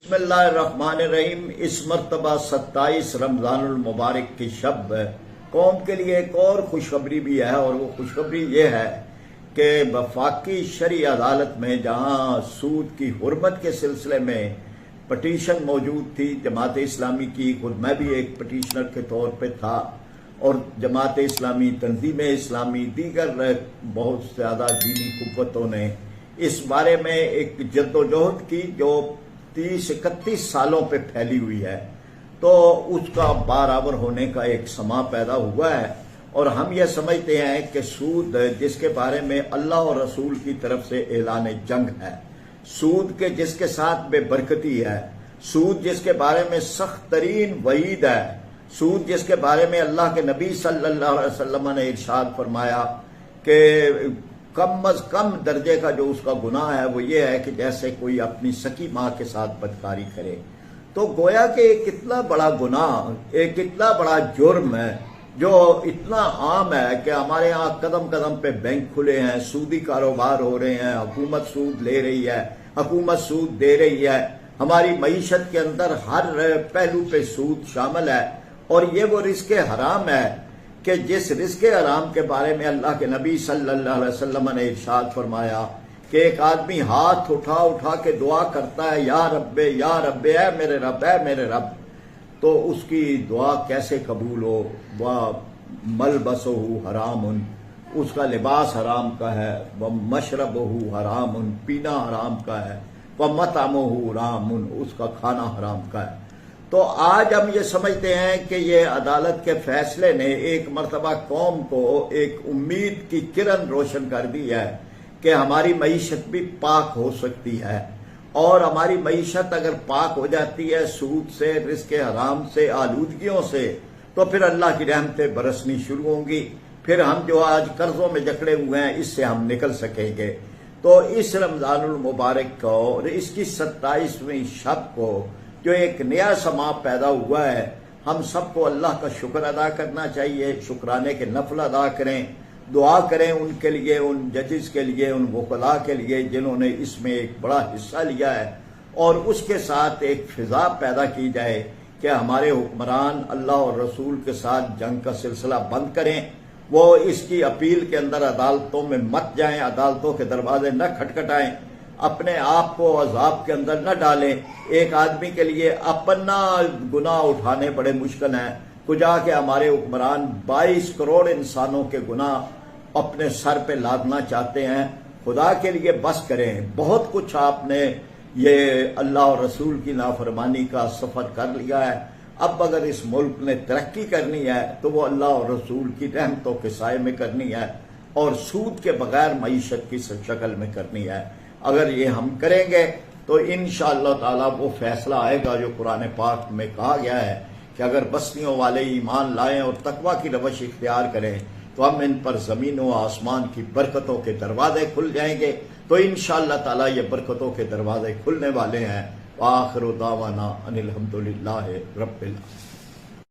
बिस्मिल्लाहिर्रहमानिर्रहीम। इस मरतबा 27 रमज़ान मुबारक की शब कौम के लिए एक और खुशखबरी भी है, और वो खुशखबरी ये है कि वफाकी शरई अदालत में जहाँ सूद की हुर्मत के सिलसिले में पटिशन मौजूद थी जमात इस्लामी की, खुद मैं भी एक पटिशनर के तौर पे था, और जमात इस्लामी, तंजीम इस्लामी, दीगर बहुत ज़्यादा दीनी कुव्वतों ने इस बारे में एक जद्दोजहद की जो 30-31 सालों पे फैली हुई है, तो उसका बराबर होने का एक समा पैदा हुआ है। और हम ये समझते हैं कि सूद जिसके बारे में अल्लाह और रसूल की तरफ से ऐलान जंग है, सूद के जिसके साथ बेबरकती है, सूद जिसके बारे में सख्त तरीन वईद है, सूद जिसके बारे में अल्लाह के नबी सल्लल्लाहु अलैहि वसल्लम ने इरशाद फरमाया कि कम अज कम दर्जे का जो उसका गुनाह है वो ये है कि जैसे कोई अपनी सकी माँ के साथ बदकारी करे। तो गोया कि एक इतना बड़ा गुनाह, एक इतना बड़ा जुर्म है जो इतना आम है कि हमारे यहाँ कदम कदम पे बैंक खुले हैं, सूदी कारोबार हो रहे हैं, हुकूमत सूद ले रही है, हुकूमत सूद दे रही है, हमारी मईशत के अंदर हर पहलू पे सूद शामिल है। और ये वो रिस्क हराम है कि जिस रिस्क हराम के बारे में अल्लाह के नबी सल्लल्लाहु अलैहि वसल्लम ने इरशाद फरमाया कि एक आदमी हाथ उठा उठा के दुआ करता है, या रब्बे ऐ मेरे रब, ऐ मेरे रब, तो उसकी दुआ कैसे कबूल हो? वह मलबसहु हरामुन, उसका लिबास हराम का है, वह मशरबहु हरामुन, पीना हराम का है, वह मतअमुहु हरामुन, उसका खाना हराम का है। तो आज हम ये समझते हैं कि ये अदालत के फैसले ने एक मरतबा कौम को एक उम्मीद की किरण रोशन कर दी है कि हमारी मईशत भी पाक हो सकती है, और हमारी मईशत अगर पाक हो जाती है सूद से, रिस्क हराम से, आलूदगियों से, तो फिर अल्लाह की रहमतें बरसनी शुरू होंगी। फिर हम जो आज कर्जों में जकड़े हुए हैं इससे हम निकल सकेंगे। तो इस रमजानुल मुबारक को और इसकी 27वीं शब को जो एक नया समा पैदा हुआ है, हम सबको अल्लाह का शुक्र अदा करना चाहिए, शुक्राने के नफल अदा करें, दुआ करें उनके लिए, उन जजेस के लिए, उन वकला के लिए जिन्होंने इसमें एक बड़ा हिस्सा लिया है, और उसके साथ एक फिजा पैदा की जाए कि हमारे हुक्मरान अल्लाह और रसूल के साथ जंग का सिलसिला बंद करें। वो इसकी अपील के अंदर अदालतों में मत जाएं, अदालतों के दरवाजे न खटखटाएं, अपने आप को अजाब के अंदर न डालें। एक आदमी के लिए अपना गुनाह उठाने बड़े मुश्किल हैं, कुजा के हमारे हुक्मरान 22 करोड़ इंसानों के गुनाह अपने सर पे लादना चाहते हैं। खुदा के लिए बस करें, बहुत कुछ आपने ये अल्लाह और रसूल की नाफरमानी का सफर कर लिया है। अब अगर इस मुल्क ने तरक्की करनी है तो वो अल्लाह और रसूल की रहमतों के साए में करनी है, और सूद के बगैर मईशत की शक्ल में करनी है। अगर ये हम करेंगे तो इंशाअल्लाह ताला वो फैसला आएगा जो कुरान पाक में कहा गया है कि अगर बस्तियों वाले ईमान लाएं और तकवा की रवश इख्तियार करें तो हम इन पर ज़मीन व आसमान की बरकतों के दरवाजे खुल जाएंगे। तो इंशाअल्लाह ताला ये बरकतों के दरवाजे खुलने वाले हैं। आखिर दावाना अनिल हम्दुलिल्लाहि रब्बिल आलमीन।